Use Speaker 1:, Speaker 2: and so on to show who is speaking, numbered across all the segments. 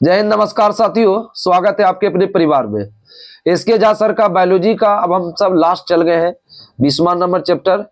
Speaker 1: जय हिंद, नमस्कार साथियों, स्वागत है आपके अपने परिवार में। एसके झा सर का बायोलॉजी का अब हम सब लास्ट चल गए हैं। 20वां नंबर चैप्टर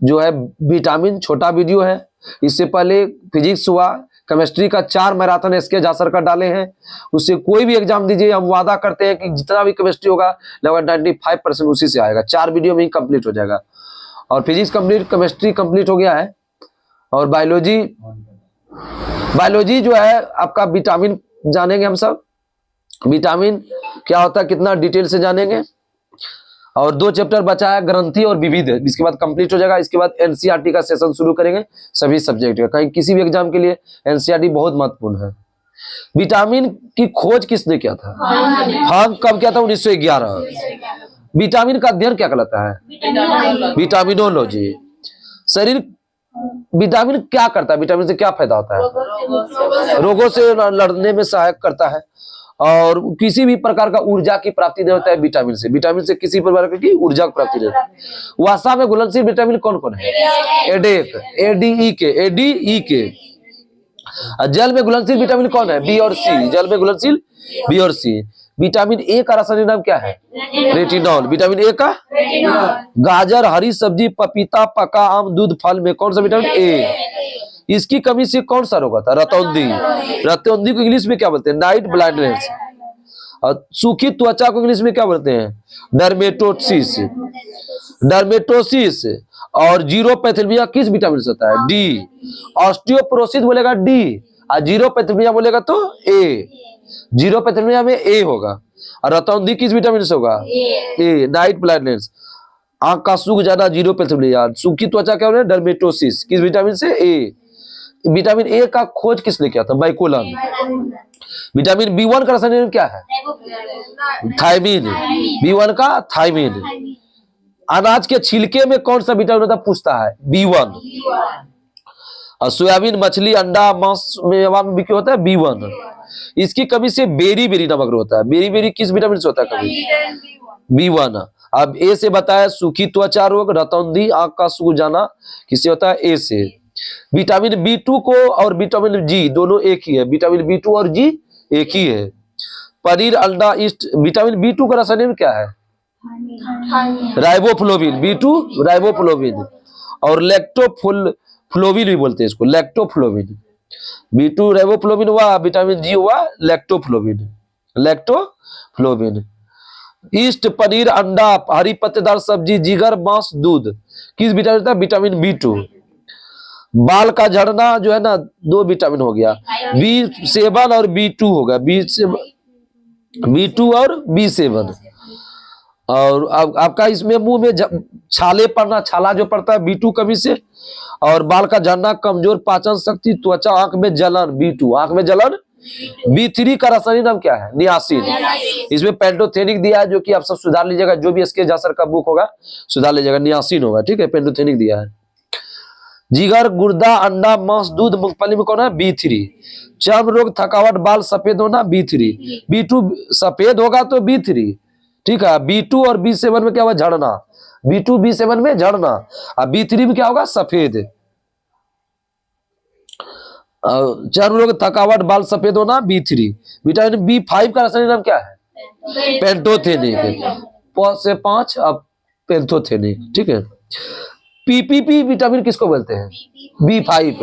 Speaker 1: जो है विटामिन, छोटा वीडियो है। इससे पहले फिजिक्स हुआ, केमिस्ट्री का 4 मैराथन एसके झा सर का डाले हैं। उससे कोई भी एग्जाम दीजिए, हम वादा करते हैं कि जितना भी केमिस्ट्री होगा लगभग 95% उसी से आएगा। 4 वीडियो में ही कंप्लीट हो जाएगा। और फिजिक्स कंप्लीट, केमिस्ट्री कंप्लीट हो गया है। और बायोलॉजी जो है आपका विटामिन जानेंगे हम सब। विटामिन क्या होता है कितना डिटेल से जानेंगे। और 2 चैप्टर बचा है, ग्रंथि और विविध, इसके बाद कंप्लीट हो जाएगा। इसके बाद एनसीईआरटी का सेशन शुरू करेंगे सभी सब्जेक्ट का, कहीं किसी भी एग्जाम के लिए एनसीईआरटी बहुत महत्वपूर्ण है। विटामिन की खोज किसने किया था? हाँ, कब किया था? 1911। विटामिन का अध्ययन क्या कहलाता है? विटामिनोलॉजी। शरीर विटामिन क्या करता है? विटामिन से क्या फायदा होता है? रोगों से लड़ने में सहायक करता है और किसी भी प्रकार का ऊर्जा की प्राप्ति नहीं होता है विटामिन से। विटामिन से किसी प्रकार की ऊर्जा की प्राप्ति नहीं होती है। वसा में घुलनशील विटामिन कौन कौन है? एडीई के। जल में घुलनशील विटामिन कौन है? बी और सी। जल में घुलनशील बी और सी। विटामिन ए का रासायनिक नाम क्या है? रेटिनॉल। विटामिन ए का गाजर, हरी सब्जी, पपीता, पका आम, दूध, फल में कौन सा विटामिन ए? इसकी कमी से कौन सा रोग होता है? रतौंधी। रतौंधी को इंग्लिश में क्या बोलते हैं? Night blindness. और सूखी त्वचा को इंग्लिश में क्या बोलते हैं? डर्मेटोसिस। डर्मेटोसिस। और जीरोपैथेल्मिया किस विटामिन से होता है? डी। ऑस्टियोपोरोसिस बोलेगा डी, और जीरोपैथेल्मिया बोलेगा तो ए। जीरोपैथेल्मिया में ए होगा। और रतौंधी किस विटामिन से होगा? ए। नाइट ब्लाइंडनेस, आंख का सूख जाना, जीरोपैथेल्मिया। सूखी त्वचा क्या होता है? डर्मेटोसिस। किस विटामिन से? ए। विटामिन ए का खोज किसने किया था? मैकुलम। विटामिन बी1 का रासायनिक नाम क्या है? थायमीन। बी1 का थायमीन। अनाज के छिलके में कौन सा विटामिन होता है? पूछता है। बी1। और सोयाबीन, मछली, अंडा, मांस में भी क्या होता है? बी1। इसकी कमी से बेरी बेरी नमक रोग होता है। बेरी बेरी किस विटामिन से होता है? कभी बी1। अब ए से बताया सूखी त्वचा रोग, रतौंधी, आंख का सूख जाना किससे होता है? ए से। विटामिन बी2 को और विटामिन जी दोनों एक ही है। विटामिन बी2 और जी एक ही है। पनीर, अंडा, ईस्ट। विटामिन बी2 का रासायनिक क्या है? राइबोफ्लोविन। बी2 राइबोफ्लोविन। और लैक्टोफ्लोविन भी बोलते हैं इसको, लैक्टोफ्लोविन। बी2 राइबोफ्लोविन हुआ, विटामिन जी हुआ लैक्टोफ्लोविन। लैक्टोफ्लोविन। ईस्ट, पनीर, अंडा, हरी पत्तेदार सब्जी, जिगर, मांस, दूध किस विटामिन था? विटामिन बी2। बाल का झड़ना जो है ना, 2 विटामिन हो गया, बी7 और बी2 होगा। बी2 और बी7। और आपका इसमें मुंह में छाले पड़ना, छाला जो पड़ता है बी2 कमी से। और बाल का झड़ना, कमजोर पाचन शक्ति, त्वचा, आंख में जलन, बी2। आंख में जलन, बी3 का रासायनिक नाम क्या है? नियासिन। इसमें पेंटोथेनिक दिया है, जो कि आप सब सुधार लीजिएगा। जो भी एसके झा सर का बुक होगा सुधार लीजिएगा, नियासिन होगा, ठीक है। पेंटोथेनिक दिया है। जिगर, गुर्दा, अंडा, मांस, दूध, मूंगफली में कौन है? बी3। चर्म रोग, थकावट, बाल सफेद होना, बी3। बी2 सफेद होगा तो बी3, ठीक है। बी2 और बी7 में क्या होगा? झड़ना। बी2 बी7 में झड़ना, और बी3 में क्या होगा? सफेद। चर्म रोग, थकावट, बाल सफेद होना, बी3। विटामिन बी5 का रासायनिक नाम क्या है? पेंटोथेनिक। 5 से 5 अब पेंटोथेनिक, ठीक है। पीपीपी विटामिन किसको बोलते हैं? बी5।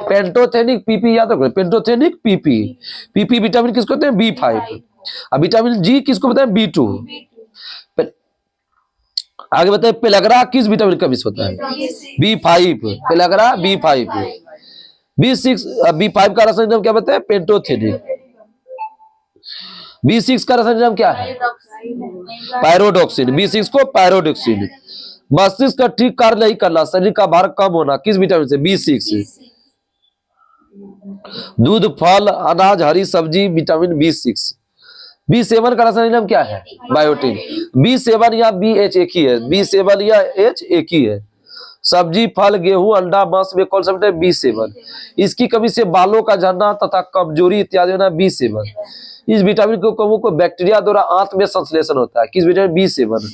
Speaker 1: पेंटोथेनिक, पीपी याद रखो, पेंटोथेनिक, पीपी। पीपी विटामिन किसको कहते हैं? बी5। अब विटामिन जी किसको बताएं? बी2। आगे बताए, पेलाग्रा किस विटामिन का मिस होता है? B5. Pellagra B5. B6, B5 का रासायनिक नाम क्या बताए? पेंटोथेनिक। बी6 का रासायनिक नाम क्या है? पायरोडॉक्सिन। बी6 को पायरोडॉक्सिन। मस्तिष्क का ठीक कार्य नहीं करना, शरीर का भार कम होना, किस विटामिन से? बी6। दूध, फल, अनाज, हरी सब्जी, विटामिन बी6। बी7 का रासायनिक नाम क्या है? बायोटिन। बी7 या बी8 एक ही है। बी7 या एच एक ही है। सब्जी, फल, गेहूं, अंडा, मांस में कौन सा विटामिन? बी7। इसकी कमी से बालों का झड़ना तथा कमजोरी इत्यादि होना, बी7। इस विटामिन को कमों को बैक्टीरिया द्वारा आंत में संश्लेषण होता है, किस विटामिन? बी7।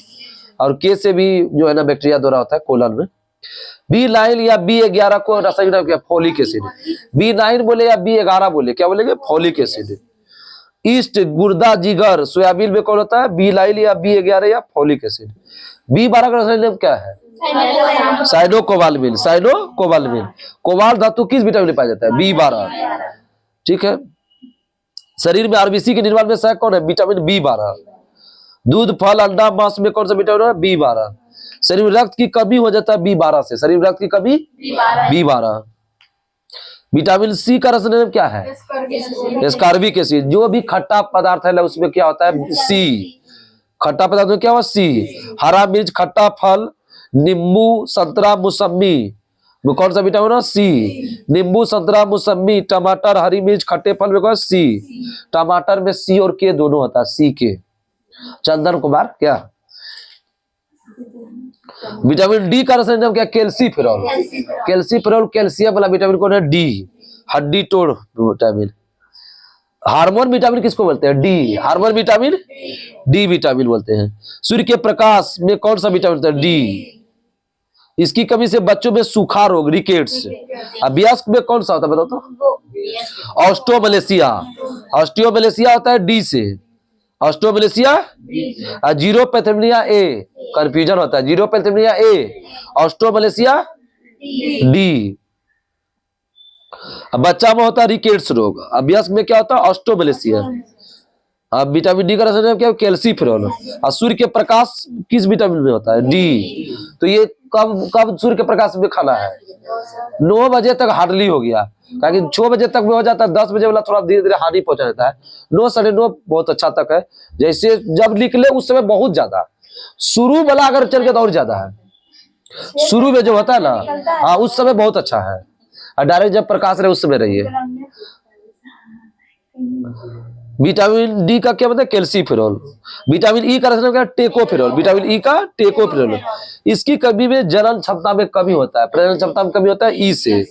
Speaker 1: और के से भी जो है ना बैक्टीरिया द्वारा होता है कोलन में। बी9 या बी11 को रासायनिक नाम क्या? Folic acid. बी9 बोले या बी11 बोले, क्या बोलेंगे? Folic acid. ईस्ट गुर्दा जिगर, सोयाबीन में कौन होता है? B9 या B11 या फोलिक एसिड। B12 का रासायनिक नाम क्या है? साइनोकोबाल्मिन। साइनोकोबाल्मिन। कोबाल्ट धातु किस विटामिन में पाया जाता है? B12। ठीक है। शरीर में आरबीसी के निर्माण में सहायक कौन है? Vitamin B12। दूध, फल, अंडा, मांस में कौन सा विटामिन है? B12। शरीर में रक्त की कमी हो जाता है B12 से। शरीर में रक्त की कमी B12। विटामिन सी का रासायनिक नाम क्या है? Ascorbic acid. जो भी खट्टा पदार्थ है उसमें क्या होता है? सी। खट्टा पदार्थ में क्या हुआ? सी। हरा मिर्च, खट्टा फल, नींबू, संतरा, मौसमी में कौन सा विटामिन है? सी। नींबू, संतरा, मौसमी, टमाटर, हरी मिर्च, खट्टे फल में कौन? सी। टमाटर में सी और के दोनों होता है। सी के। चंदन कुमार क्या? विटामिन डी का रासायनिक नाम क्या? कैल्सीफेरॉल। कैल्सीफेरॉल कैल्शियम वाला विटामिन कौन है? डी। हड्डी तोड़ विटामिन। हार्मोन विटामिन किसको बोलते हैं? D. Hormone vitamin D vitamin बोलते हैं। सूर्य के प्रकाश में कौन सा विटामिन होता है? डी। इसकी कमी से बच्चों में सूखा रोग, रिकेट्स। वयस्क में कौन सा होता है बताओ तो? ऑस्टियोमलेशिया। ऑस्टियोमलेशिया होता है डी से। ऑस्टियोमलेशिया। जीरोपैथेमिया ए, कंफ्यूजन होता है। जीरोपैथेमिया ए, ऑस्टियोमलेशिया डी। बच्चा में होता है रिकेट्स रोग। वयस्क में क्या होता है? ऑस्टियोमलेशिया। अब विटामिन डी का रासायनिक क्या है? कैल्सीफेरॉल। और सूर्य के प्रकाश किस विटामिन में होता है? डी। तो ये कब कब सूर्य के प्रकाश में खाना है? 9 बजे तक हार्डली हो गया, क्योंकि 6 बजे तक में हो जाता है। 10 बजे वाला थोड़ा धीरे धीरे हानि पहुंचा देता है। 9 साढ़े 9 बहुत अच्छा तक है। जैसे जब निकले उस समय बहुत ज्यादा, शुरू वाला अगर चल गया तो और ज्यादा है। शुरू में जो होता है ना, हाँ उस समय बहुत अच्छा है। और डायरेक्ट जब प्रकाश रहे उस समय रहिए। विटामिन डी का क्या मतलब? कैल्सीफेरॉल। विटामिन ई का रासायनिक क्या? टेकोफेरॉल। विटामिन ई का टेकोफेरॉल। इसकी कमी में जनन क्षमता में कमी होता है। प्रजनन क्षमता में कमी होता है ई से।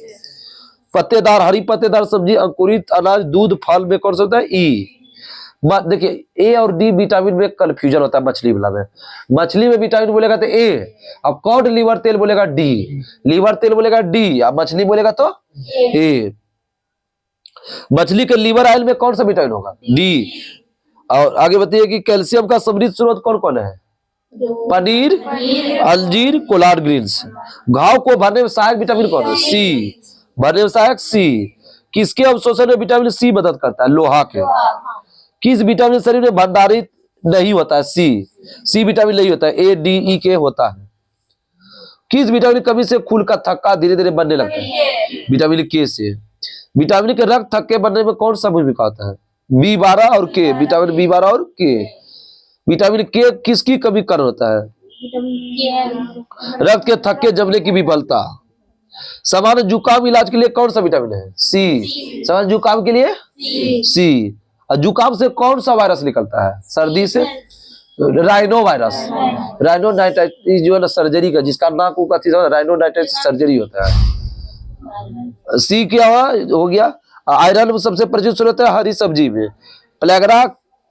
Speaker 1: पत्तेदार, हरी पत्तेदार सब्जी, अंकुरित अनाज, दूध, फल में कौन सा होता है? ई। देखिए ए और डी विटामिन में कंफ्यूजन होता है मछली वाला में। मछली में विटामिन बोलेगा तो ए, अब कॉड लीवर तेल बोलेगा डी, लीवर तेल बोलेगा डी, अब मछली बोलेगा तो ए। मछली के लीवर ऑयल में कौन सा विटामिन होगा? डी। और आगे बताइए कि कैल्शियम का समृद्ध स्रोत कौन कौन है? पनीर, अंजीर, कोलाड ग्रीन्स। घाव को भरने में सहायक विटामिन कौन है? सी। भरने में सहायक सी। किसके अवशोषण में विटामिन सी मदद करता है? लोहा के। किस विटामिन शरीर में भंडारित नहीं होता है? सी। सी विटामिन नहीं होता है, ए डी ई के होता है। किस विटामिन की कमी से खून का थक्का धीरे धीरे बनने लगता है? विटामिन के से। विटामिन के रक्त थक्के बनने में कौन सा भूमिका होता है? B12 और के। विटामिन B12 और के। विटामिन के किसकी कमी कारण होता है? रक्त के थक्के जमने की विफलता। सामान्य जुकाम इलाज के लिए कौन सा विटामिन है? सी। सामान्य जुकाम के लिए सी। और जुकाम से कौन सा वायरस निकलता है? सर्दी से राइनो वायरस। राइनोडाइटिस जो है ना सर्जरी का, जिसका नाक का राइनोडाइटिस सर्जरी होता है। सी क्या हो गया? आयरन में सबसे प्रचुर स्रोत है हरी सब्जी में। प्लेगरा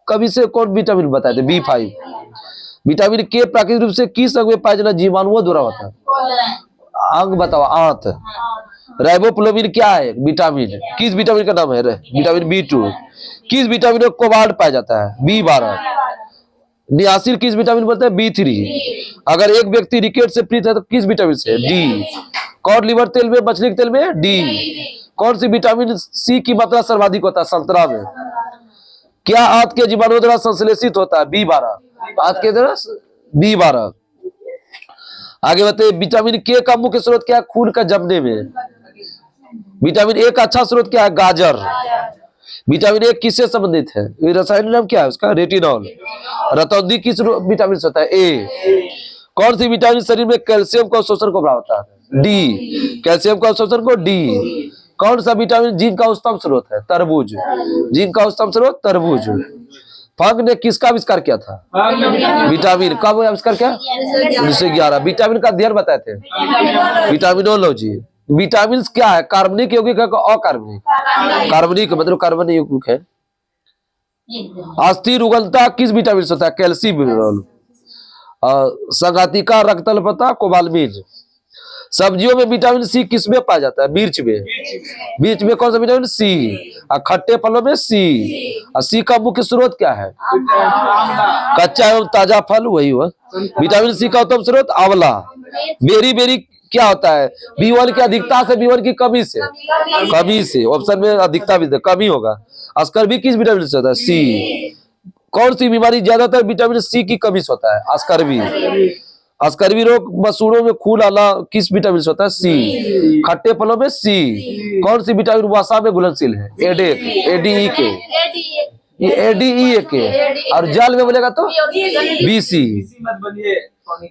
Speaker 1: कवि से कौन विटामिन बताए थे? B5। विटामिन के प्राकृतिक रूप से किस अंग में पाया जाना जीवाणुओं द्वारा होता है? अंग बताओ। आंत। राइबोफ्लाविन क्या है? विटामिन। किस विटामिन का नाम है? Vitamin B2। किस विटामिन में कोबाल्ट पाया जाता है? B12। नियासिल किस विटामिन बोलते हैं? B3। अगर एक व्यक्ति रिकेट से पीड़ित है तो किस विटामिन से? डी। कॉड लिवर तेल में, मछली के तेल में? डी। कौन सी विटामिन सी की मात्रा सर्वाधिक होता है? संतरा में। क्या आंत के जीवाणुओं द्वारा संश्लेषित होता है? B12। आंत के द्वारा B12। आगे बताइए विटामिन के का मुख्य स्रोत क्या है खून का जमने में? विटामिन ए का अच्छा स्रोत क्या है? गाजर। विटामिन ए किससे संबंधित है? रासायनिक नाम क्या है उसका? रेटिनॉल। रतौंधी किस विटामिन से होता है? ए। कौन सी विटामिन शरीर में कैल्शियम का अवशोषण को बढ़ाता है? डी। कैल्शियम का अवशोषण को डी। कौन सा विटामिन जिंक का उच्चतम स्रोत है? तरबूज। जिंक का उच्चतम स्रोत तरबूज। फंक ने किसका आविष्कार किया था? विटामिन। कब आविष्कार किया? 1911। विटामिन का अध्ययन बताए थे? विटामिनोलॉजी। विटामिन क्या है? कार्बनिक यौगिक है अकार्बनिक? कार्बनिक मतलब कार्बन यौगिक है। अस्थिर उगलता किस विटामिन से होता है? कैल्शियम। संघातिका रक्तअल्पता कोबाल्मिन। सब्जियों में विटामिन सी किस में पाया जाता है? मिर्च में। मिर्च में कौन सा विटामिन? सी। और खट्टे फलों में सी। और सी का मुख्य स्रोत क्या है? कच्चा एवं ताजा फल, वही हुआ। विटामिन सी का उत्तम स्रोत आंवला। बेरी बेरी क्या होता है? B1 की अधिकता से, B1 की कमी से? कमी से। ऑप्शन में अधिकता भी कमी होगा। अस्कर्बी किस विटामिन से होता है? सी। कौन सी बीमारी ज्यादातर विटामिन सी की कमी से होता है? अस्कर्बी। अस्कर्बी रोग मसूड़ों में खून आना किस विटामिन से होता है? सी। खट्टे फलों में सी। कौन सी विटामिन वसा में घुलनशील है? एडीई के। ये एडीई के। और जल में बोलेगा तो बीसी।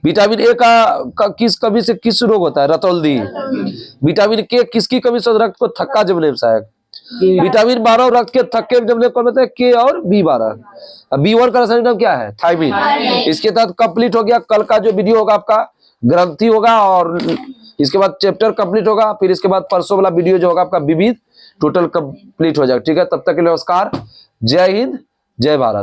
Speaker 1: विटामिन ए का किस कमी से किस रोग होता है? रतौंधी। विटामिन के किसकी कमी से रक्त को थक्का जमने में सहायक? विटामिन 12 रक्त के थक्के जमने कौन होता है? के और B12। B1 का रासायनिक नाम क्या है? थायमिन। इसके तहत कंप्लीट हो गया। कल का जो वीडियो होगा आपका ग्रंथि होगा, और इसके बाद चैप्टर कंप्लीट होगा। फिर इसके बाद परसों वाला वीडियो जो होगा आपका विविध, टोटल कंप्लीट हो जाएगा। ठीक है, तब तक के लिए नमस्कार। जय हिंद, जय भारत।